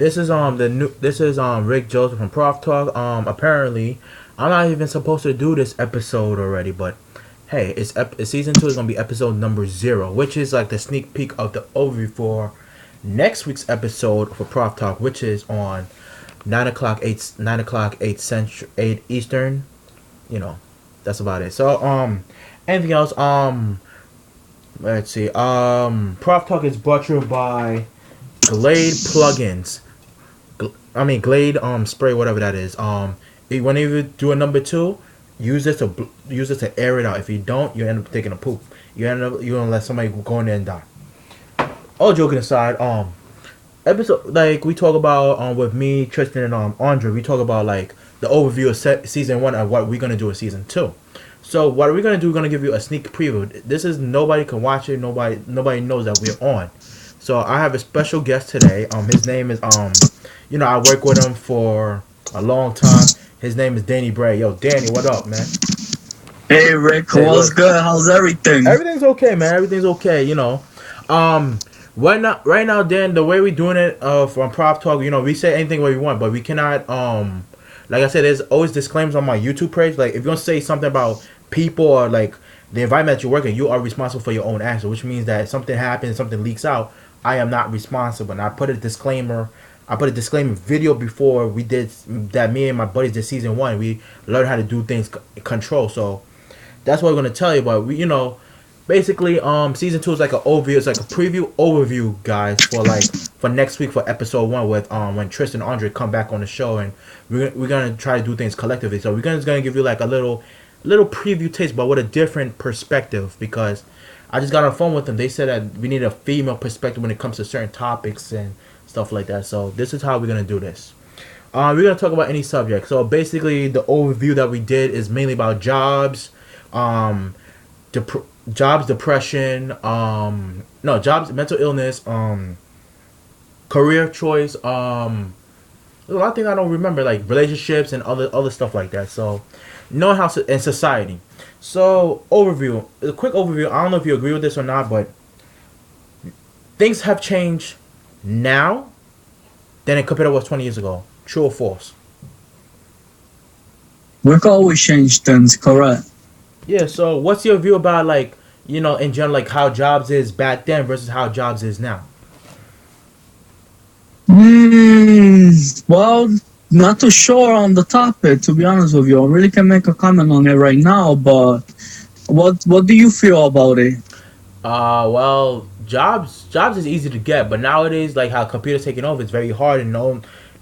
This is Rick Joseph from Prof Talk. Apparently, I'm not even supposed to do this episode already, but hey, season 2 is gonna be episode number 0, which is like the sneak peek of the overview for next week's episode for Prof Talk, which is on 9 o'clock 8 Central 8 Eastern. You know, that's about it. So anything else? Let's see. Prof Talk is brought to you by Glade plugins. Glade spray, whatever that is. Whenever you do a number 2, use this to air it out. If you don't, you end up taking a poop. You're gonna let somebody go in there and die. All joking aside, episode like we talk about with me, Tristan, and Andre, we talk about like the overview of season 1 and what we're gonna do in season 2. So what are we gonna do? We're gonna give you a sneak preview. This is nobody can watch it. Nobody knows that we're on. So I have a special guest today. His name is I work with him for a long time. His name is Danny Brea. Yo, Danny, what up, man? Hey Rick, Hey, what's look, good? How's everything? everything's okay, man. Everything's okay. Right now, Dan, the way we're doing it from Prop Talk, we say anything we want, but we cannot like I said, there's always disclaimers on my YouTube page. Like if you're gonna say something about people or like the environment that you work in, you are responsible for your own actions, which means that if something happens, something leaks out, I am not responsible. And I put a disclaimer video before we did that. Me and my buddies did season 1. We learned how to do things control. So that's what we're gonna tell you. But basically, season 2 is like an overview. It's like a preview overview, guys, for next week for episode 1 with when Tristan and Andre come back on the show, and we're gonna try to do things collectively. So we're gonna give you like a little preview taste, but with a different perspective, because I just got on the phone with them. They said that we need a female perspective when it comes to certain topics and stuff like that. So this is how we're gonna do this. We're gonna talk about any subject. So basically, the overview that we did is mainly about jobs, jobs, depression, no, jobs, mental illness, career choice, there's a lot of things I don't remember, like relationships and other stuff like that. So, knowing how in society. So, a quick overview. I don't know if you agree with this or not, but things have changed now than it compared to what was 20 years ago. True or false? Rick always change things, correct? Yeah. So, what's your view about in general, like how jobs is back then versus how jobs is now? Well, not too sure on the topic, to be honest with you. I really can make a comment on it right now, but what do you feel about it? Well, jobs is easy to get, but nowadays, like how computers taking over, it's very hard. And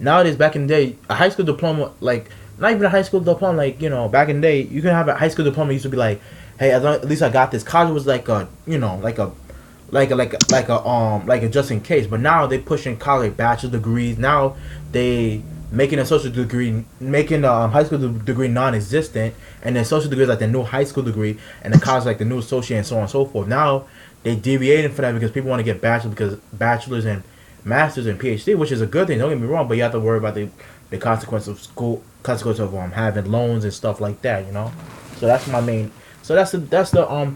nowadays, back in the day, a high school diploma, like not even a high school diploma, like back in the day, you can have a high school diploma. Used to be like, hey, at least I got this. College was like like a just in case. But now they pushing college bachelor degrees. Now they making a social degree, making a high school degree non-existent, and then social degree is like the new high school degree, and the college like the new associate, and so on and so forth. Now they deviating for that because people want to get bachelors and masters and PhD, which is a good thing. Don't get me wrong, but you have to worry about the consequence of having loans and stuff like that. So that's my main. So that's the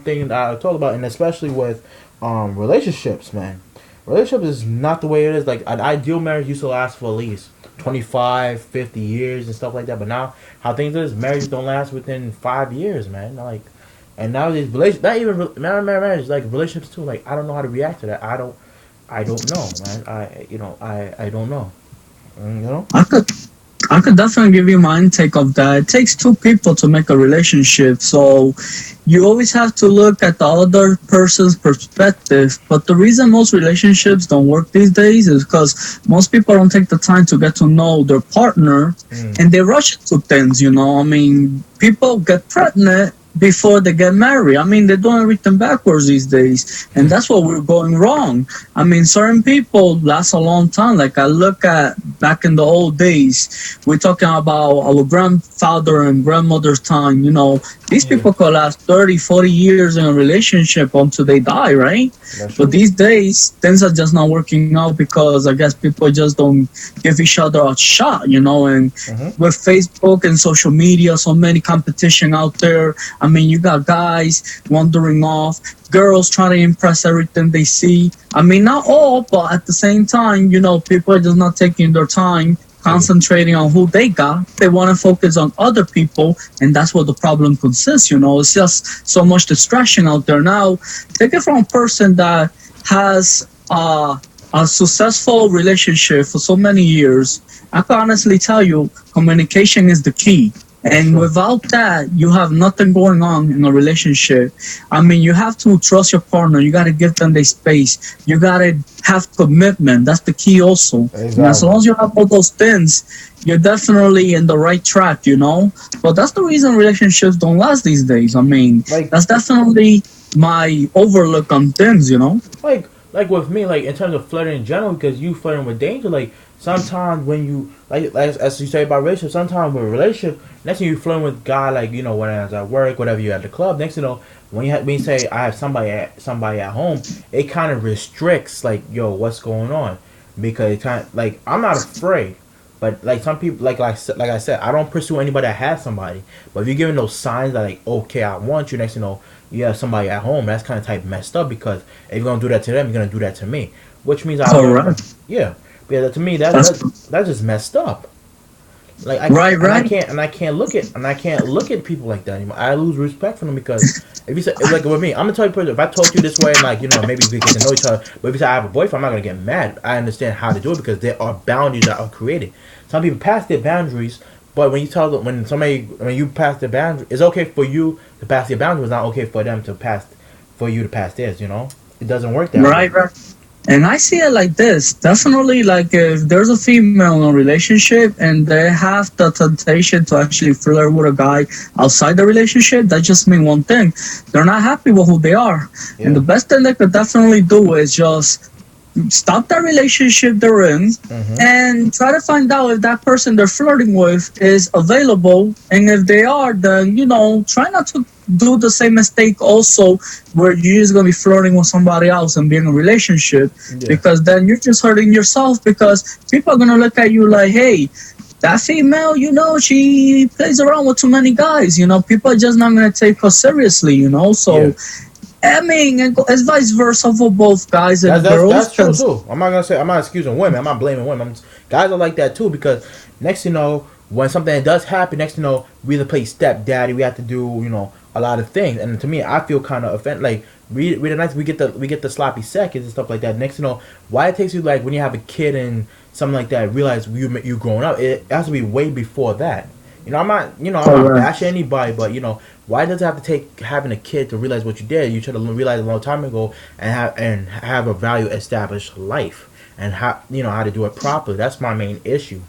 thing that I talk about, and especially with relationships, man. Relationships is not the way it is. Like an ideal marriage used to last for at least 25, 50 years and stuff like that. But now how things is, marriages don't last within 5 years, man. And nowadays not even marriage, like relationships too. Like I don't know how to react to that. I don't know, man. I don't know. I could I could definitely give you my intake of that. It takes two people to make a relationship, so you always have to look at the other person's perspective. But the reason most relationships don't work these days is because most people don't take the time to get to know their partner, and they rush into things, you know. I mean, people get pregnant before they get married. I mean, they're doing everything backwards these days, and that's what we're going wrong. I mean, certain people last a long time. Like I look at back in the old days, we're talking about our grandfather and grandmother's time. You know, these people could last 30, 40 years in a relationship until they die, right? But these days, things are just not working out because I guess people just don't give each other a shot, you know. And with Facebook and social media, so many competition out there, I mean, you got guys wandering off, girls trying to impress everything they see. I mean, not all, but at the same time, people are just not taking their time concentrating on who they got. They want to focus on other people, and that's what the problem consists. It's just so much distraction out there now. Take it from a person that has a successful relationship for so many years. I can honestly tell you, communication is the key. And without that, you have nothing going on in a relationship. I mean, you have to trust your partner. You got to give them their space. You got to have commitment. That's the key also. Exactly. And as long as you have all those things, you're definitely in the right track. But that's the reason relationships don't last these days. I mean, that's definitely my overlook on things. Like with me, like in terms of flirting in general, because you flirting with danger, like sometimes when you like as you say about relationship, sometimes with a relationship, next thing you flirting with guy, like when I was at work, whatever, you at the club, next thing you know, when you say I have somebody at home, it kind of restricts like, yo, what's going on, because it kind of like, I'm not afraid, but like some people, like I said, I don't pursue anybody that has somebody, but if you're giving those signs that like, okay, I want you, next thing you know, you have somebody at home, that's kind of type messed up, because if you're gonna do that to them, you're gonna do that to me, which means yeah, to me that's just messed up. Like I can't look at people like that anymore. I lose respect for them, because if you say like with me, I'm the type of person, if I talk to you this way and like maybe we get to know each other, but if you say I have a boyfriend, I'm not gonna get mad. I understand how to do it, because there are boundaries that are created. Some people pass their boundaries. But when you tell them, when you pass the boundary, it's okay for you to pass your boundary. It's not okay for them to pass, for you to pass theirs. It doesn't work that way. Right. And I see it like this. Definitely, like if there's a female in a relationship and they have the temptation to actually flirt with a guy outside the relationship, that just means one thing: they're not happy with who they are. Yeah. And the best thing they could definitely do is just stop that relationship they're in, and try to find out if that person they're flirting with is available, and if they are, then try not to do the same mistake also, where you're just going to be flirting with somebody else and be in a relationship, because then you're just hurting yourself, because people are going to look at you like, hey, that female, she plays around with too many guys. People are just not going to take her seriously. So I mean, it's vice versa for both guys and girls. That's true too. I'm not excusing women. I'm not blaming women. Guys are like that too, because next you know, when something does happen, next you know, we either play stepdaddy. We have to do a lot of things, and to me, I feel kind of offended. Like we get the sloppy seconds and stuff like that. Next you know, why it takes you like when you have a kid and something like that, realize you growing up. It has to be way before that. I'm not bashing anybody, but why does it have to take having a kid to realize what you did? You should have realized a long time ago and have a value established life and how to do it properly. That's my main issue.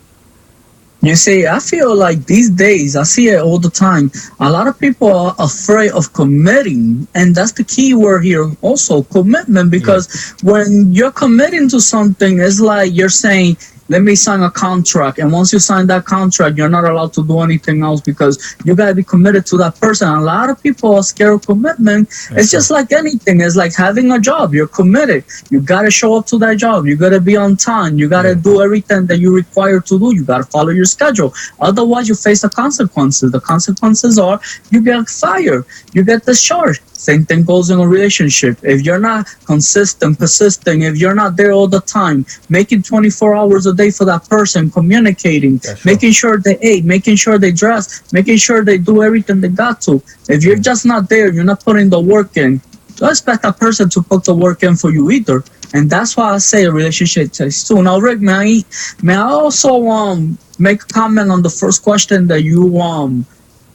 You see, I feel like these days, I see it all the time, a lot of people are afraid of committing, and that's the key word here also, commitment, because when you're committing to something, it's like you're saying, let me sign a contract, and once you sign that contract, you're not allowed to do anything else, because you got to be committed to that person. A lot of people are scared of commitment. It's just like anything. It's like having a job. You're committed. You got to show up to that job. You got to be on time. You got to do everything that you're required to do. You got to follow your schedule. Otherwise, you face the consequences. The consequences are you get fired. You get discharged. Same thing goes in a relationship. If you're not consistent, persistent, if you're not there all the time, making 24 hours a day for that person, communicating, making sure they ate, making sure they dress, making sure they do everything they got to. If you're just not there, you're not putting the work in, don't expect that person to put the work in for you either. And that's why I say a relationship takes two. Now, Rick, may I also make a comment on the first question that you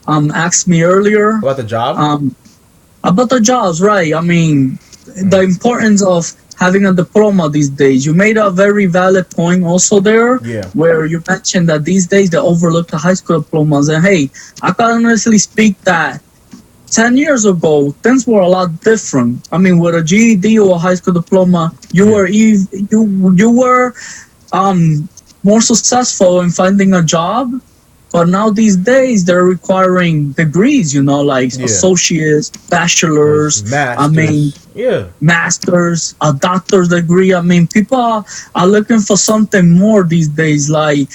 asked me earlier? About the job? About the jobs, right. I mean, the importance of having a diploma these days. You made a very valid point also there, where you mentioned that these days they overlook the high school diplomas. And hey, I can honestly speak that 10 years ago, things were a lot different. I mean, with a GED or a high school diploma, you were more successful in finding a job. But now these days they're requiring degrees, like associates, bachelors, masters, a doctor's degree. I mean, people are looking for something more these days. Like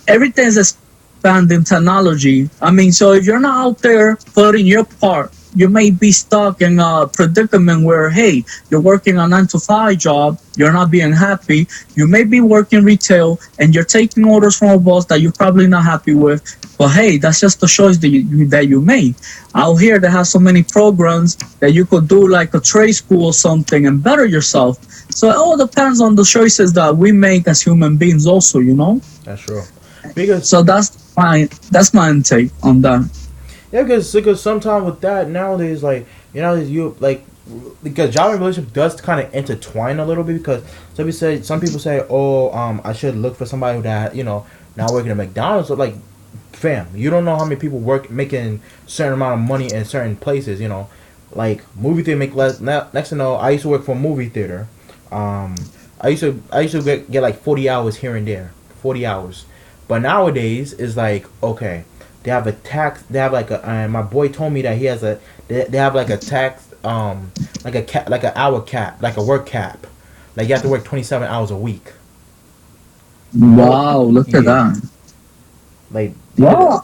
everything's expanding technology. I mean, so if you're not out there putting your part you may be stuck in a predicament where, hey, you're working a 9 to 5 job, you're not being happy. You may be working retail and you're taking orders from a boss that you're probably not happy with. But hey, that's just the choice that you made. Out here, they have so many programs that you could do like a trade school or something and better yourself. So it all depends on the choices that we make as human beings, also, you know. That's true. Because So that's my intake on that. yeah, because sometimes with that nowadays, like you like because job and relationship does kind of intertwine a little bit because some people say, oh, I should look for somebody that not working at McDonald's. So like, fam, you don't know how many people work making certain amount of money in certain places. Like movie theater make less. Next to know, I used to work for a movie theater. Um, I used to get like 40 hours here and there, 40 hours. But nowadays it's like okay, they have a tax. They have like a. And my boy told me that he has a. They have like a tax. Like a cap, like an hour cap, like a work cap. Like you have to work 27 hours a week. Wow, look at Yeah, that. like yeah, Wow.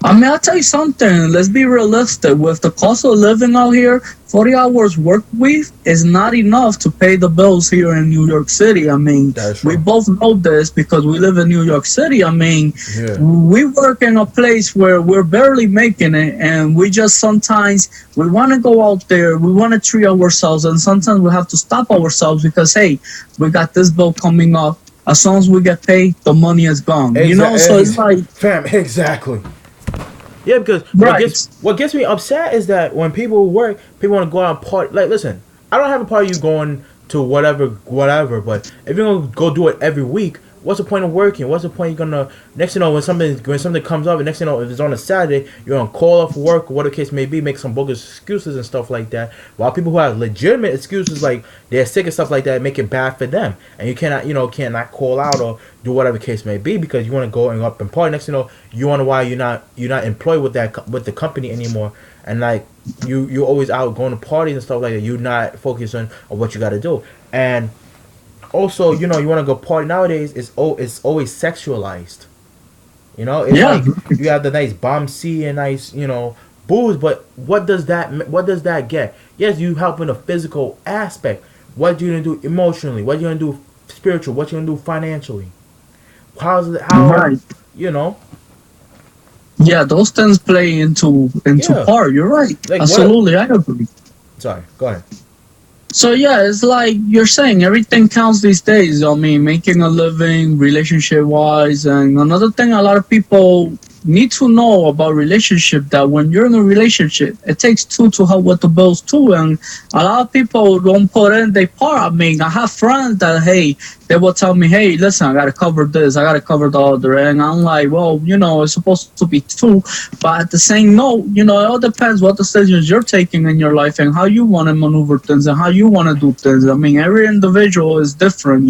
I mean, I'll tell you something. Let's be realistic. With the cost of living out here, 40 hours work week is not enough to pay the bills here in New York City. I mean, that's we true. both know this because we live in New York City. I mean, Yeah, we work in a place where we're barely making it, and we just sometimes we want to go out there, we want to treat ourselves, and sometimes we have to stop ourselves because hey, we got this bill coming up. As soon as we get paid, the money is gone. You know, so it's like fam, exactly. Yeah, because what right. gets me upset is that when people work, people want to go out and party. Like, listen, I don't have a part of you going to whatever. But if you're gonna go do it every week, what's the point of working? What's the point you're gonna next thing you know when something comes up, and next thing you know if it's on a Saturday, you're gonna call off work or whatever the case may be, make some bogus excuses and stuff like that. While people who have legitimate excuses like they're sick and stuff like that, make it bad for them, and you cannot call out or do whatever the case may be because you want to go and up and party. Next thing you know, you wonder why you're not employed with the company anymore, and like you always out going to parties and stuff like that. You're not focused on what you got to do, and also, you want to go party nowadays. It's always sexualized. It's Yeah, like you have the nice bomb C and nice booze, but what does that get? Yes, you help in the physical aspect. What you gonna do emotionally? What you gonna do spiritual? What you gonna do financially? How's it? How right. you know? Yeah, those things play into Yeah, part. You're right. like what? Absolutely, I agree. Sorry, go ahead. So yeah, it's like you're saying, everything counts these days. I mean, making a living, relationship wise, and another thing a lot of people need to know about relationship that when you're in a relationship, it takes two to help with the bills too, and a lot of people don't put in their part. I mean, I have friends that hey, they will tell me, hey, listen, I gotta cover this, I gotta cover the other, and I'm like, well, it's supposed to be two, but at the same note, it all depends what decisions you're taking in your life and how you want to maneuver things and how you want to do things. I mean, every individual is different,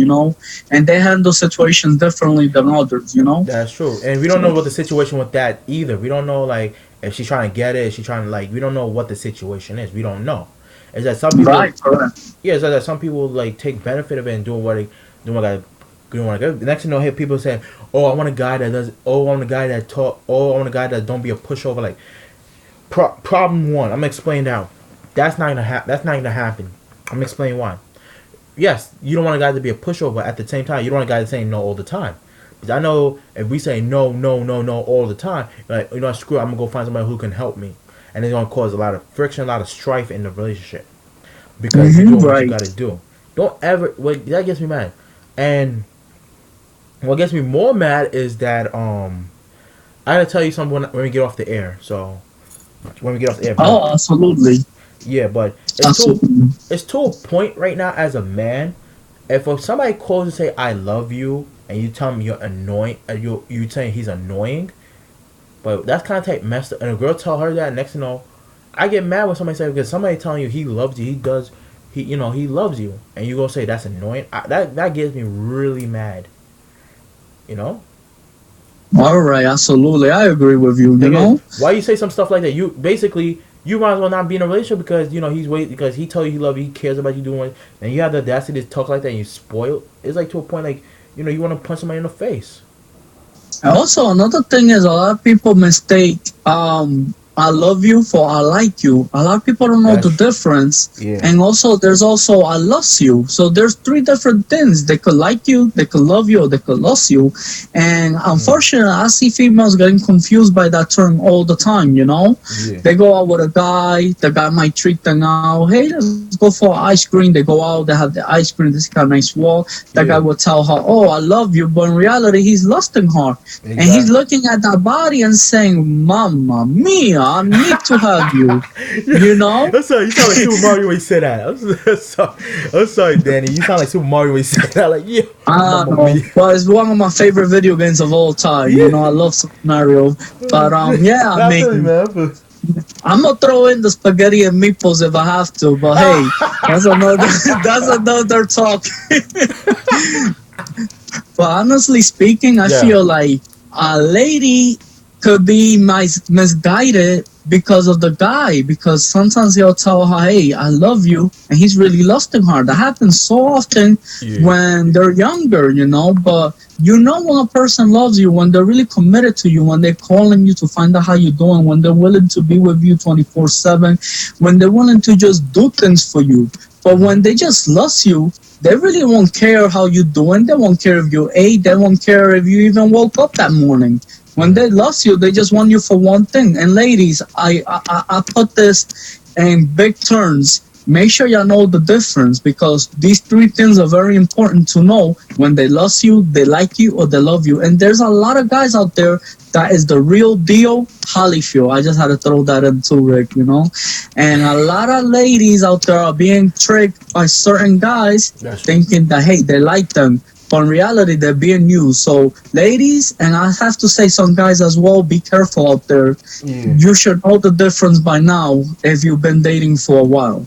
and they handle situations differently than others. That's true, and we don't know what the situation with that either. We don't know like if she's trying to get it, if she's trying to like. We don't know what the situation is. We don't know. Is that some people? Right, correct. Yeah, it's that some people like take benefit of it and doing what I doing what I got. The next thing you know, I hear people saying, "Oh, I want a guy that does. Oh, I want a guy that talk. Oh, I want a guy that don't be a pushover." Like problem one, I'm gonna explain now. That's not gonna happen. I'm gonna explain why. Yes, you don't want a guy to be a pushover. At the same time, you don't want a guy to say no all the time. Because I know if we say no, no, no, no all the time, like screw it, I'm gonna go find somebody who can help me, and it's gonna cause a lot of friction, a lot of strife in the relationship because you're doing what you Right. gotta do. Don't ever. Well, that gets me mad, and what gets me more mad is that I gotta tell you something when we get off the air. So when we get off the air, but Oh, absolutely. yeah, but Absolutely. it's to a point right now as a man. If somebody calls and say I love you and you tell me you're annoying, you saying he's annoying, but that's kind of type messed up. And a girl tell her that, next thing you know, I get mad when somebody says because somebody telling you he loves you, he loves you, and you go say that's annoying. That gets me really mad. You know, All right, absolutely. I agree with you, you because know? why you say some stuff like that? You basically you might as well not be in a relationship because he's wait because he tell you he love you, he cares about you doing it, and you have the audacity to talk like that and you spoil. It's like to a point like you want to punch somebody in the face. And also, another thing is a lot of people mistake I love you for I like you. A lot of people don't know the That's difference. yeah. And also, there's also I loves you. So there's three different things. They could like you, they could love you, or they could lost you. And Mm, unfortunately, I see females getting confused by that term all the time. You know, yeah. they go out with a guy. The guy might treat them out. Hey, let's go for ice cream. They go out. They have the ice cream. This kind of nice wall. That guy will Yeah. tell her, "Oh, I love you," but in reality, he's lusting her. And he's Exactly. looking at that body and saying, "Mamma mia, I need to have you." You know? I'm sorry, you sound like Super Mario when you say that. I'm sorry, Danny. You sound like Super Mario when you say that. Like, yeah, I Mamma don't know. Mia. But it's one of my favorite video games of all time. You Yeah. know, I love Super Mario. But yeah, I Nah, I feel you, mean, man. I feel you. I'm gonna throw in the spaghetti and meatballs if I have to. But hey, that's another that's another talk. But honestly speaking, I Yeah. feel like a lady could be misguided because of the guy. Because sometimes he'll tell her, "Hey, I love you," and he's really lusting her. That happens so often Yeah. when they're younger, you know. But you know when a person loves you, when they're really committed to you, when they're calling you to find out how you're doing, when they're willing to be with you 24/7, when they're willing to just do things for you. But Hmm. when they just lust you, they really won't care how you doing. They won't care if you ate. They won't care if you even woke up that morning. When Hmm. they love you, they just want you for one thing. And ladies, I put this in big terms. Make sure you know the difference because these three things are very important to know. When they love you, they like you, or they love you. And there's a lot of guys out there that is the real deal. Holyfield. I just had to throw that in too, Rick. You know, and a lot of ladies out there are being tricked by certain guys That's true. thinking that hey, they like them. But in reality, they're being used. So, ladies, and I have to say some guys as well, be careful out there. Yeah. You should know the difference by now if you've been dating for a while.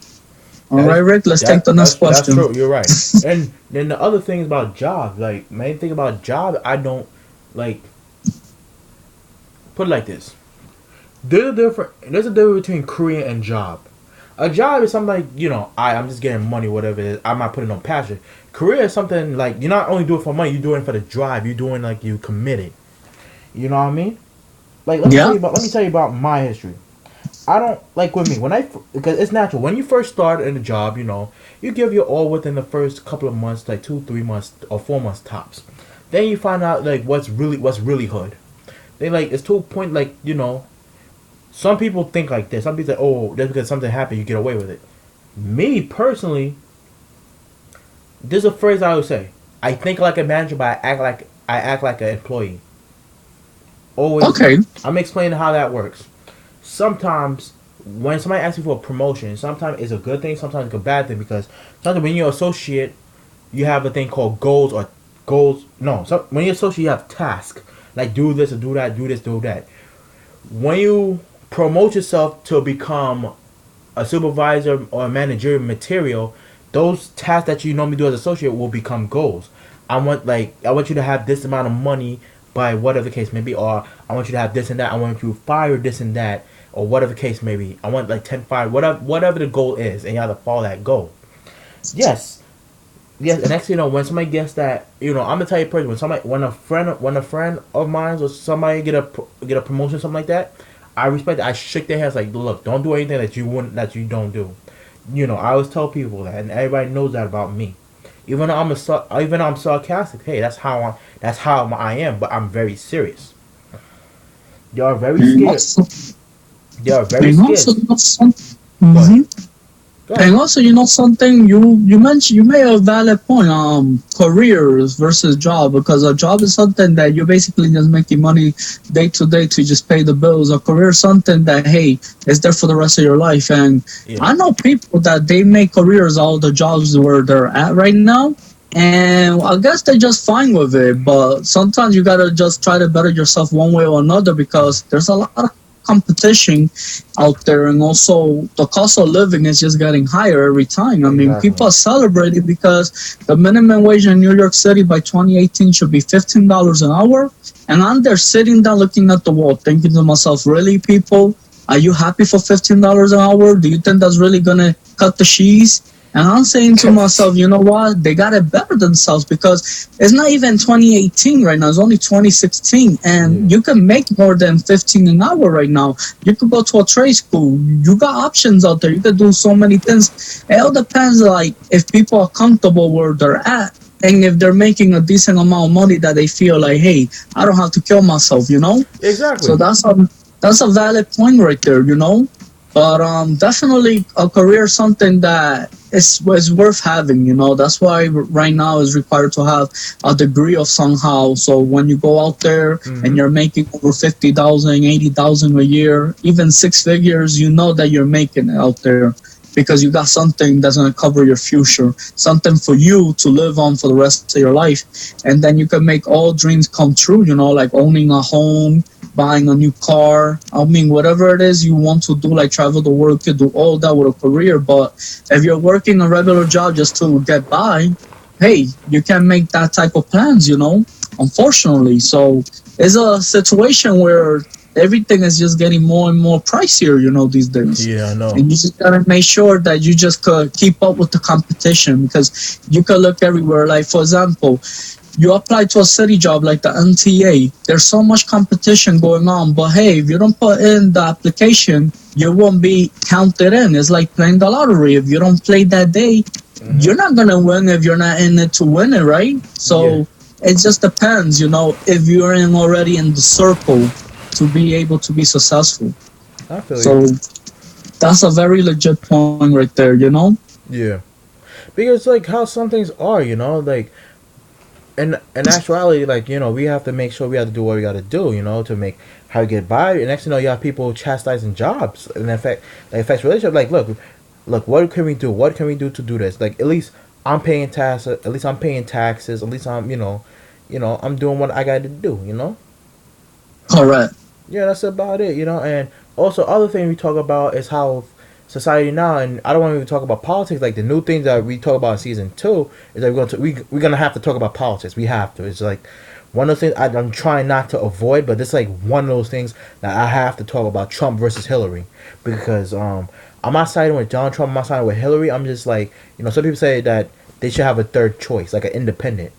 All That right, is Rick, let's take the next that's question. true. You're right. And then the other thing is about job. Like main thing about job, I don't like put it like this. There's a difference between career and job. A job is something like, I'm just getting money, whatever it is. I'm not putting on passion. Career is something like you're not only doing it for money, you're doing it for the drive. You're doing like you committed. You know what I mean? Like Yeah. let me tell you about my history. I don't like with me because it's natural when you first start in a job. You give your all within the first couple of months, like 2, 3 months or 4 months tops. Then you find out like what's really hood. They like it's to a point like some people think like this. Some people say, "Oh, just because something happened, you get away with it." Me personally, this is a phrase I would say. I think like a manager, but I act like an employee. Always, Okay. I'm explaining how that works. Sometimes when somebody asks you for a promotion, sometimes it's a good thing, sometimes it's a bad thing because sometimes when you're associate, you have a thing called goals or goals. No, so when you're associate, you have tasks like do this or do that, do this, do that. When you promote yourself to become a supervisor or a managerial material, those tasks that you normally do as associate will become goals. I want you to have this amount of money by whatever the case may be, or I want you to have this and that. I want you to fire this and that, or whatever the case may be. I want like 10 fire, whatever the goal is, and you have to follow that goal. Yes, yes. And next, when somebody gets that, I'm the type of person when a friend of mine or somebody get a promotion, something like that. I respect it. I shake their hands like, look, don't do anything that you don't do. I always tell people that, and everybody knows that about me. Even though I'm sarcastic, hey, that's how I am. But I'm very serious. They are very And scared. also, They are very and scared. also, Go ahead. Mhm. Go And ahead. also, something you mentioned, you made a valid point. Careers versus job, because a job is something that you're basically just making money day to day to just pay the bills. A career is something that hey, is there for the rest of your life. And Yeah. I know people that they make careers all the jobs where they're at right now. And I guess they're just fine with it, but sometimes you gotta just try to better yourself one way or another because there's a lot of competition out there, and also the cost of living is just getting higher every time. I mean, Exactly. people are celebrating because the minimum wage in New York City by 2018 should be $15 an hour, and I'm there sitting down looking at the wall, thinking to myself, really, people, are you happy for $15 an hour? Do you think that's really gonna cut the cheese? And I'm saying to myself, you know what? They got it better themselves because it's not even 2018 right now. It's only 2016. Yeah. And you can make more than 15 an hour right now. You could go to a trade school. You got options out there. You could do so many things. It all depends, like, if people are comfortable where they're at. And if they're making a decent amount of money that they feel like, hey, I don't have to kill myself, you know? So Exactly. that's a valid point right there, you know. But definitely a career is something that is worth having, you know. That's why right now is required to have a degree of somehow. So when you go out there and Mm-hmm. you're making over 50,000, 80,000 a year, even six figures, you know that you're making it out there because you got something that's gonna cover your future, something for you to live on for the rest of your life, and then you can make all dreams come true. You know, like owning a home, buying a new car. I mean, whatever it is you want to do, like travel the world, you could do all that with a career. But if you're working a regular job just to get by, hey, you can't make that type of plans, you know, unfortunately. So it's a situation where everything is just getting more and more pricier, you know, these days. Yeah, I know. And you just gotta make sure that you just could keep up with the competition because you could look everywhere. Like, for example, you apply to a city job like the NTA, there's so much competition going on, but hey, if you don't put in the application, you won't be counted in. It's like playing the lottery. If you don't play that day, Mm-hmm. you're not gonna win if you're not in it to win it, right? Yeah, So it just depends, you know, if you're in already in the circle to be able to be successful. I feel you. So that's a very legit point right there, you know? Yeah, because like how some things are, like in actuality, like we have to make sure we have to do what we got to do, to make how we get by. And next thing you know, you have people chastising jobs, and that affects relationship. Like, look, what can we do? What can we do to do this? Like, at least I'm paying taxes. At least I'm paying taxes. At least I'm doing what I got to do. Correct. Yeah, that's about it. And also other thing we talk about is how society now, and I don't want to even talk about politics. Like the new things that we talk about in season 2 is that we're gonna have to talk about politics. We have to. It's like one of the things I'm trying not to avoid, but it's like one of those things that I have to talk about: Trump versus Hillary, because I'm not siding with Donald Trump. I'm not siding with Hillary. I'm just like some people say that they should have a third choice, like an independent.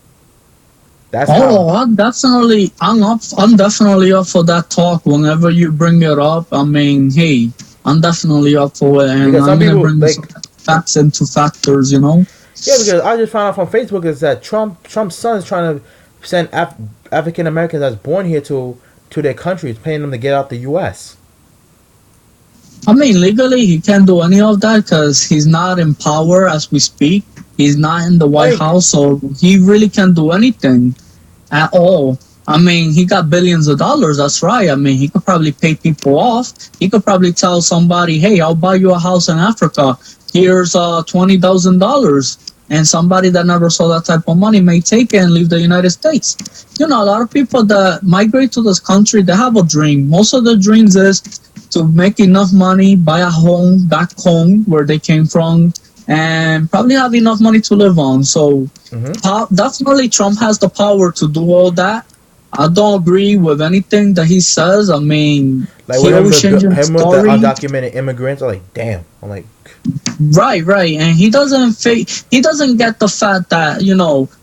That's how. Oh, I'm definitely up for that talk whenever you bring it up. I mean, hey, I'm definitely up for it, and Because I'm some gonna people bring some like. facts into factors, you know. Yeah, because I just found out from Facebook is that Trump's son is trying to send African Americans that's born here to their countries, paying them to get out the U.S. I mean, legally, he can't do any of that because he's not in power as we speak. He's not in the I White mean, House, so he really can't do anything at all. I mean, he got billions of dollars. That's right. I mean, he could probably pay people off. He could probably tell somebody, "Hey, I'll buy you a house in Africa. Here's $20,000." And somebody that never saw that type of money may take it and leave the United States. You know, a lot of people that migrate to this country, they have a dream. Most of the dreams is to make enough money, buy a home back home where they came from, and probably have enough money to live on. So hmm definitely Trump has the power to do all that. I don't agree with anything that he says. I mean, like he with always changing the him with the story. undocumented immigrants, I'm like, damn. I'm like, Right, and he doesn't get the fact that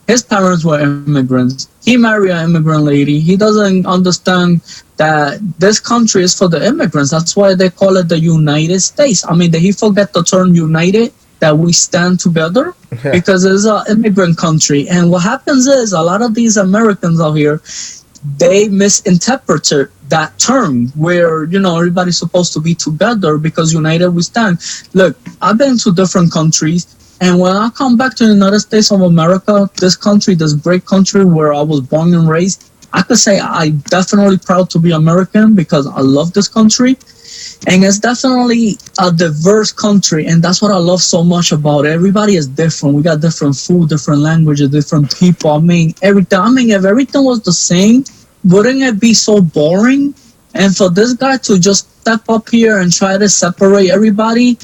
his parents were immigrants. He married an immigrant lady. He doesn't understand that this country is for the immigrants. That's why they call it the United States. I mean, did he forget the term united? That we stand together yeah, because it's an immigrant country. And what happens is a lot of these Americans out here, they misinterpret that term where everybody's supposed to be together because united we stand. Look, I've been to different countries, and when I come back to the United States of America, this country, this great country where I was born and raised, I could say I definitely proud to be American because I love this country. And it's definitely a diverse country, and that's what I love so much about it. Everybody is different. We got different food, different languages, different people. I mean, everything. I mean, if everything was the same, wouldn't it be so boring? And for this guy to just step up here and try to separate everybody,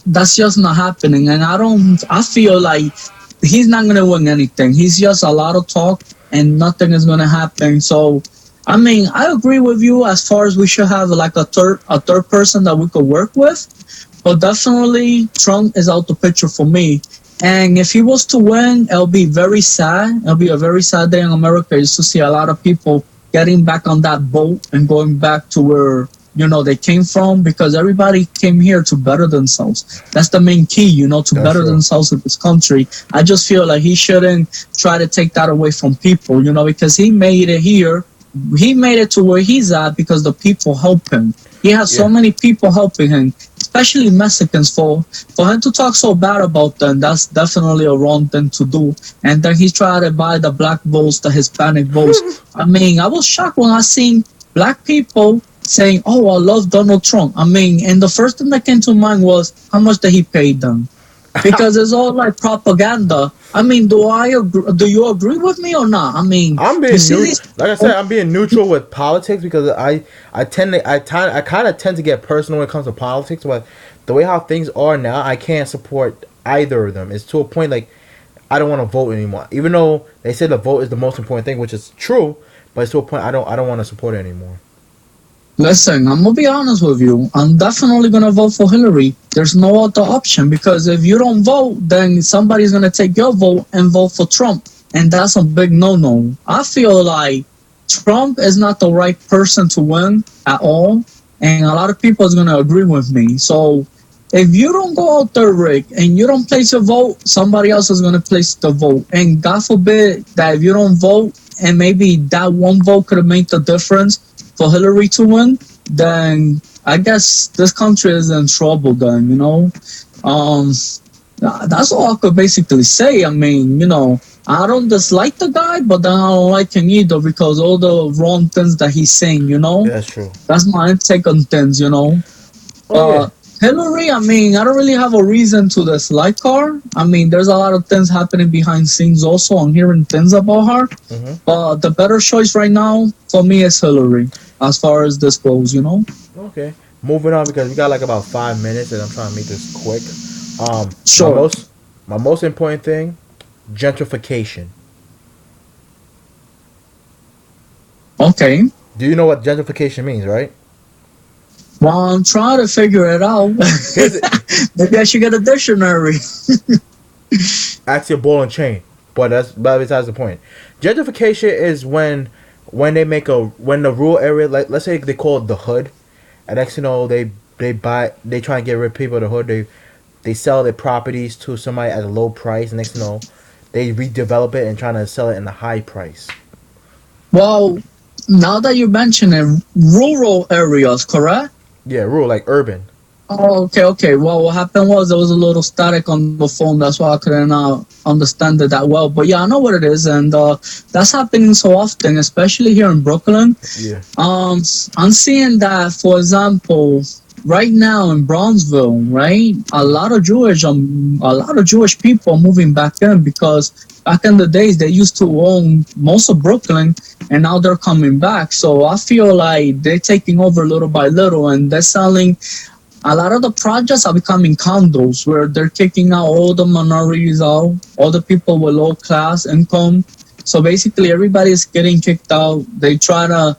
that's just not happening. And I feel like he's not going to win anything. He's just a lot of talk, and nothing is going to happen. So I mean, I agree with you as far as we should have like a third person that we could work with, but definitely Trump is out the picture for me. And if he was to win, it'll be very sad. It'll be a very sad day in America is to see a lot of people getting back on that boat and going back to where they came from, because everybody came here to better themselves. That's the main key, to That's better true. themselves in this country. I just feel like he shouldn't try to take that away from people, because he made it here. He made it to where he's at because the people help him. He has so Yeah. many people helping him, especially Mexicans. For him to talk so bad about them, that's definitely a wrong thing to do. And then he tried to buy the black votes, the Hispanic votes. I mean, I was shocked when I seen black people saying, "Oh, I love Donald Trump." I mean, and the first thing that came to mind was how much did he pay them? Because it's all like propaganda. I mean, do you agree with me or not? I mean, I'm you being see new. these. Like I said, I'm being neutral with politics because I kind of tend to get personal when it comes to politics. But the way how things are now, I can't support either of them. It's to a point like I don't want to vote anymore. Even though they say the vote is the most important thing, which is true, but it's to a point I don't want to support it anymore. Listen, I'm gonna be honest with you. I'm definitely gonna vote for Hillary. There's no other option, because if you don't vote, then somebody's gonna take your vote and vote for Trump, and that's a big no-no. I feel like Trump is not the right person to win at all, and a lot of people is gonna agree with me. So if you don't go out there, Rick, and you don't place your vote, somebody else is gonna place the vote. And God forbid that if you don't vote, and maybe that one vote could have made the difference for Hillary to win, then I guess this country is in trouble. Then that's all I could basically say. I mean, I don't dislike the guy, but then I don't like him either because all the wrong things that he's saying. Yeah, that's true. That's my take on things. Oh yeah. Hillary, I mean, I don't really have a reason to dislike her. I mean, there's a lot of things happening behind scenes also. I'm hearing things about her. Hmm. But the better choice right now for me is Hillary, as far as this goes. Okay. Moving on because we got like about 5 minutes, and I'm trying to make this quick. My Sure. most important thing, gentrification. Okay. Do you know what gentrification means, right? Well, I'm trying to figure it out. Here's it. Maybe I should get a dictionary. Actually a ball and chain, but that's besides the point. Gentrification is when when the rural area, like let's say they call it the hood, and next they try and get rid of people of the hood. They sell their properties to somebody at a low price. And next they redevelop it and trying to sell it in a high price. Well, now that you mention it, rural areas, correct? Yeah, rural like urban. Oh, okay. Well, what happened was there was a little static on the phone. That's why I couldn't understand it that well. But yeah, I know what it is, and that's happening so often, especially here in Brooklyn. Yeah. I'm seeing that, for example, right now in Bronzeville, right, a lot of Jewish people are moving back in because back in the days they used to own most of Brooklyn, and now they're coming back. So I feel like they're taking over little by little, and they're selling. A lot of the projects are becoming condos where they're kicking out all the minorities out, all the people with low class income. So basically, everybody is getting kicked out. They try to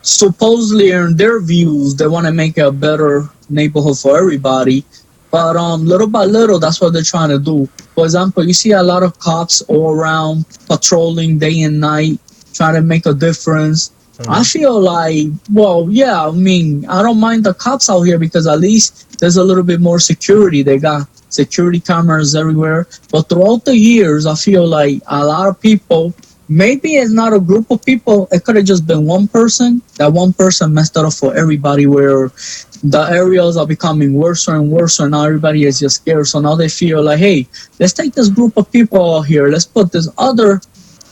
supposedly, in their views, they want to make a better neighborhood for everybody. But little by little, that's what they're trying to do. For example, you see a lot of cops all around patrolling day and night, trying to make a difference. I feel like, well, yeah, I mean, I don't mind the cops out here because at least there's a little bit more security. They got security cameras everywhere. But throughout the years, I feel like a lot of people, maybe it's not a group of people, it could have just been one person. That one person messed it up for everybody, where the areas are becoming worse and worse, and now everybody is just scared. So now they feel like, hey, let's take this group of people out here. Let's put this other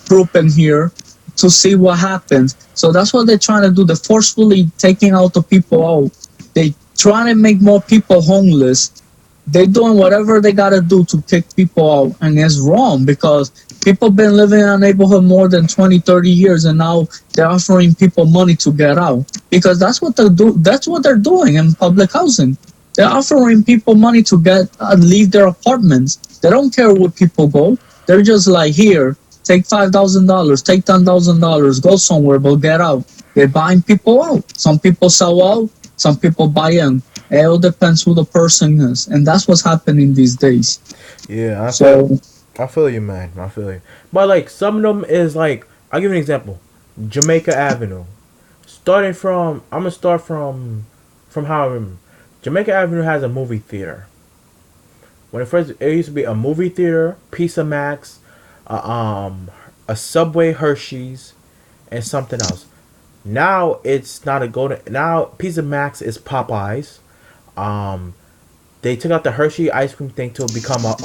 group in here to see what happens. So that's what they're trying to do. They're forcefully taking out the people out. They trying to make more people homeless. They're doing whatever they gotta do to kick people out, and it's wrong because people been living in a neighborhood more than 20, 30 years, and now they're offering people money to get out because that's what they do. That's what they're doing in public housing. They're offering people money to get leave their apartments. They don't care where people go. They're just like, here, take $5,000, take $10,000, go somewhere, but get out. They're buying people out. Some people sell out, some people buy in. It all depends who the person is, and that's what's happening these days. Yeah, So, I feel you, man. I feel you. But like some of them is like I'll give you an example. Jamaica Avenue. Starting from I'm gonna start from how I remember. Jamaica Avenue has a movie theater. When it used to be a movie theater, Pizza Max, uh, um, a Subway Hershey's, and something else. Now it's not a golden. Now Pizza Max is Popeyes. Um, they took out the Hershey ice cream thing to become a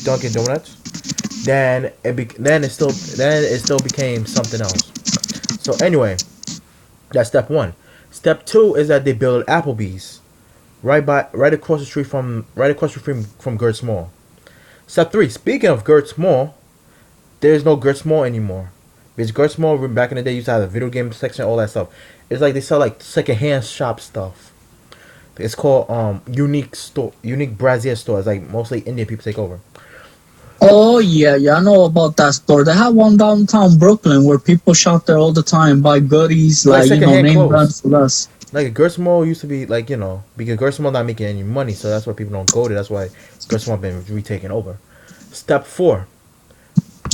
Dunkin' Donuts. Then it still became something else. So anyway, that's step one. Step two is that they built Applebee's right across the street from Gertz Mall. Step three. Speaking of Gertz Mall, there's no Gertz Mall anymore. Because Gertz Mall back in the day used to have a video game section, all that stuff. It's like they sell like secondhand shop stuff. It's called Unique Brazier store. It's like mostly Indian people take over. oh yeah, yeah, I know about that store. They have one downtown Brooklyn where people shop there all the time, buy goodies Like like secondhand name clothes. brands for less. Like a Gertz Mall used to be like because Gertz Mall not making any money, so that's why people don't go there. That's why Gertz Mall been retaken over. Step four.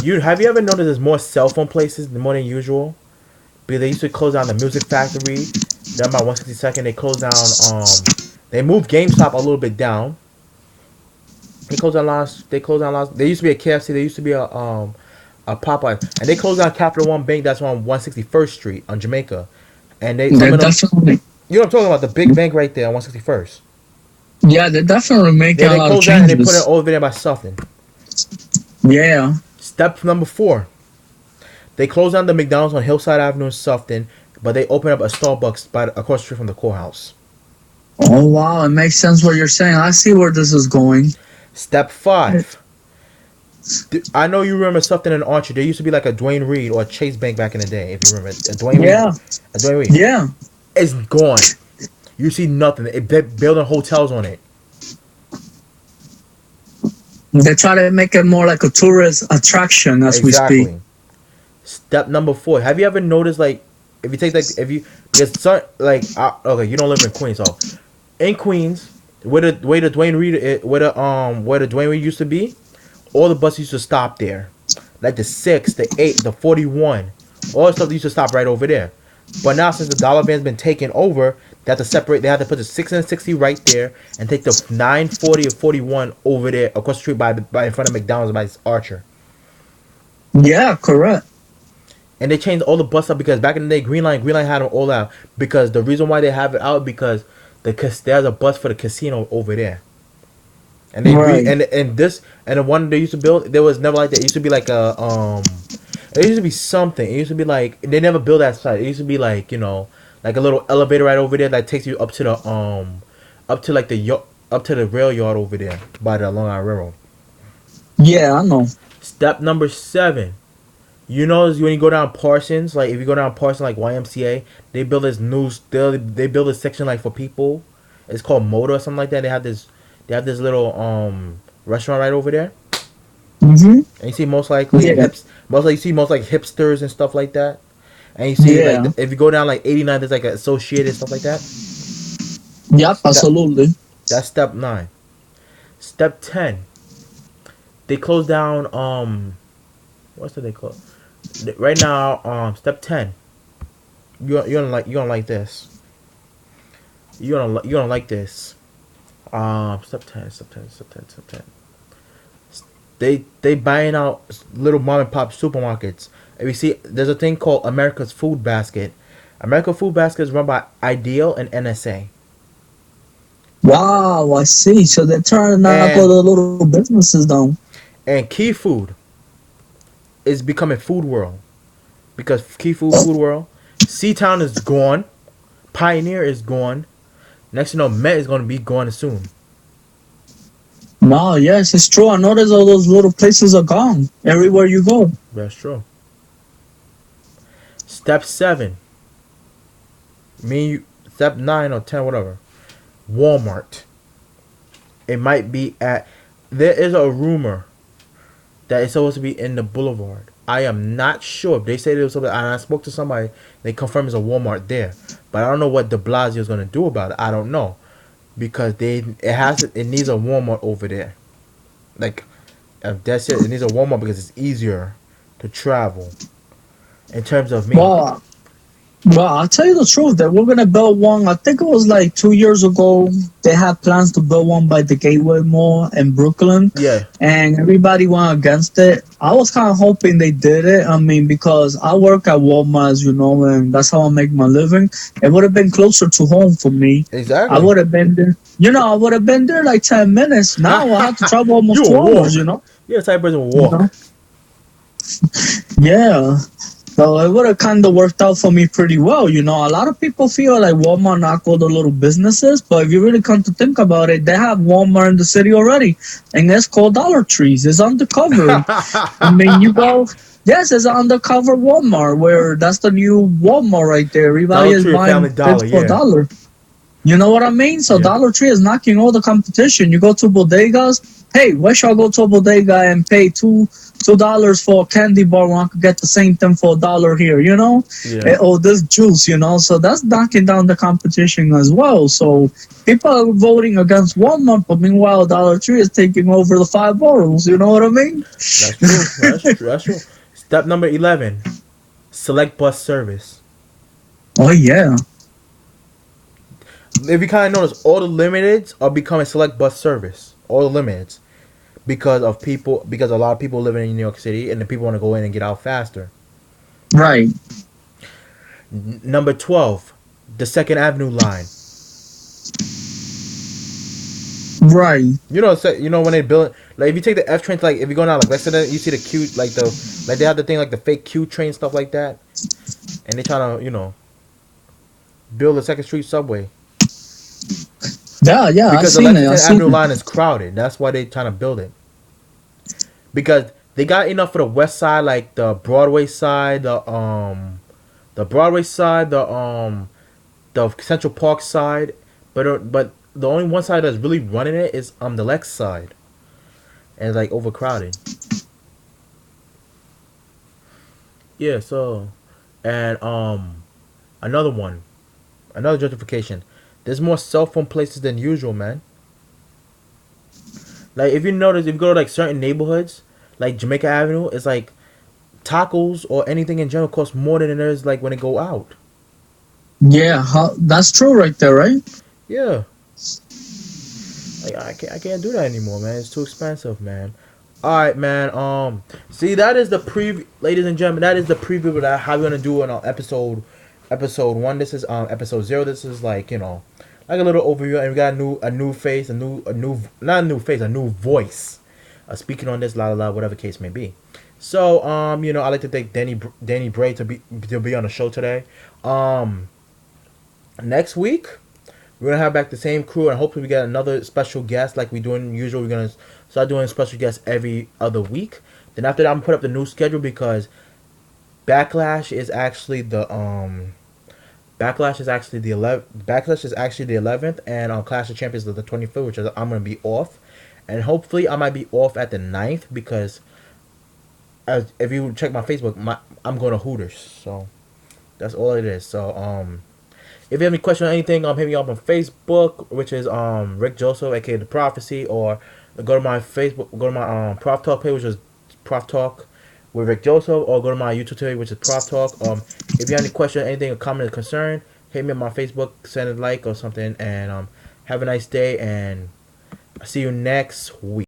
You ever noticed there's more cell phone places more than usual? Because they used to close down the Music Factory. Then by 162nd, they closed down. They moved GameStop a little bit down. They closed down last. They closed down last. There used to be a KFC. There used to be a Popeye, and they closed down Capital One Bank. That's on 161st Street on Jamaica, and they some They're of them. definitely, You know what I'm talking about? The big bank right there on 161st. yeah, they're definitely making Yeah, a they lot of closed that and they put it changes. over there by Sutton. Yeah, Step number four. They closed down the McDonald's on Hillside Avenue in Sufton, but they opened up a Starbucks across the street from the courthouse. oh wow, it makes sense what you're saying. I see where this is going. Step five. I know you remember Sufton and Archer. There used to be like a Dwayne Reed or a Chase Bank back in the day, if you remember. Yeah, A Dwayne Reed. yeah. It's gone. You see nothing. They're building hotels on it. They try to make it more like a tourist attraction as we speak. Exactly. Step number four. Have you ever noticed like if you take like if you because some like okay you don't live in Queens so in Queens where the Dwayne Reed where the Dwayne Reed used to be all the buses used to stop there like the 6 the 8 the 41 all the stuff used to stop right over there but now since the dollar van's been taken over they have to put the 6 and 60 right there and take the 940 or 41 over there across the street by in front of McDonald's by Archer. Yeah, correct. And they changed all the bus up because back in the day, Green Line had them all out. Because the reason why they have it out because there's a bus for the casino over there. And Right. and the one they used to build, there was never like that. It used to be like it used to be something. It used to be like they never built that side. It used to be like like a little elevator right over there that takes you up to the up to like up to the rail yard over there by the Long Island Railroad. Yeah, I know. Step number 7. You know, when you go down Parsons, like if you go down Parsons, like YMCA, they build this they build a section like for people. It's called Moda or something like that. They have this little restaurant right over there, Mhm. and you see Yeah. you see most like hipsters and stuff like that. And you see like Yeah. if you go down like 89, there's like associated stuff like that. Yep. That Absolutely. that's step 9. Step 10. They close down what's the they close right now step 10. You gonna like this. You gonna like this. Step 10, step 10, step 10, step 10. They buying out little mom and pop supermarkets. And we see there's a thing called America's Food Basket. America Food Basket is run by Ideal and NSA. Wow, I see. So they're trying to knock all And the little businesses down. Key Food is becoming Food World because Food World, Seatown is gone, Pioneer is gone. Next you know, Met is gonna be gone soon. Wow, yes, it's true. I noticed all those little places are gone everywhere you go. That's true. Step 7. Step 9 or 10, whatever. Walmart. It might be at. There is a rumor that it's supposed to be in the Boulevard. I am not sure. They say there was something, and I spoke to somebody. They confirmed it's a Walmart there, but I don't know what De Blasio is gonna do about it. I don't know because it needs a Walmart over there. Like that's it. It needs a Walmart because it's easier to travel in terms of me. Well, Well, I'll tell you the truth. That we're gonna build one. I think it was like 2 years ago. They had plans to build one by the Gateway Mall in Brooklyn, Yeah, and everybody went against it. I was kind of hoping they did it. I mean, because I work at Walmart, as you know, and that's how I make my living. It would have been closer to home for me. I exactly. would have been there. I would have been there like 10 minutes. Now I have to travel You almost will 2 hours. walk. You're the type of person who will You walk. know. Yeah. So it would have kind of worked out for me pretty well. A lot of people feel like Walmart knock all the little businesses, but if you really come to think about it, they have Walmart in the city already, and it's called Dollar Trees. It's undercover. I mean, you go, yes, it's an undercover Walmart where that's the new Walmart right there. Everybody Dollar is Tree or buying Family things Dollar, for a yeah, dollar. You know what I mean? So yeah. Dollar Tree is knocking all the competition. You go to bodegas. Hey, why should I go to a bodega and pay $2 for a candy bar when I could get the same thing for $1 here? Yeah. Or this juice. So that's knocking down the competition as well. So people are voting against Walmart, but meanwhile Dollar Tree is taking over the five boroughs. You know what I mean? That's true. That's true. That's true. Step number 11: select bus service. Oh yeah, If you kind of notice, all the limiteds are becoming select bus service. All the limiteds because a lot of people living in New York City and the people want to go in and get out faster. right, Number 12, the Second Avenue line. right. When they build like if you take the F train, like if you go now, like let's say that you see the Q, like they have the thing like the fake Q train stuff like that, and they trying to build a Second Street subway Yeah, yeah. I because the seen it. I Lexington seen Avenue it. line is crowded. That's why they trying to build it because they got enough for the West Side, like the Broadway side, the Broadway side, the Central Park side, but the only one side that's really running it is the Lex side, and it's like overcrowded. Yeah, so and another one, another justification. There's more cell phone places than usual, man. Like if you notice, if you go to like certain neighborhoods, like Jamaica Avenue, it's like tacos or anything in general costs more than it is like when they go out. Yeah, that's true right there, right? Yeah, like I can't do that anymore, man. It's too expensive, man. All right, man. See, that is the preview, ladies and gentlemen. That is the preview of that how we're gonna do it on episode 1. This is episode 0. This is like like a little overview, and we got a new face, a new not a new face, a new voice, speaking on this, la la la, whatever case may be. So I like to thank Danny Brea to be on the show today. Um, Next week we're gonna have back the same crew, and hopefully we get another special guest like we doing usual. We're gonna start doing special guests every other week. Then after that, I'm gonna put up the new schedule because Backlash is actually the Backlash is actually the 11th. Backlash is actually the 11th, and Clash of Champions is the 25th, which is I'm gonna be off, and hopefully I might be off at the 9th because if you check my Facebook, I'm going to Hooters, so that's all it is. So if you have any question or anything, hit me up on Facebook, which is Rick Joseph, aka The Prophecy, or go to my Facebook, go to my Proph Talk page, which is Proph Talk with Rick Joseph, or go to my YouTube page, which is Proph Talk. If you have any question, anything, a comment, or concern, hit me on my Facebook, send a like or something, and have a nice day, and I'll see you next week.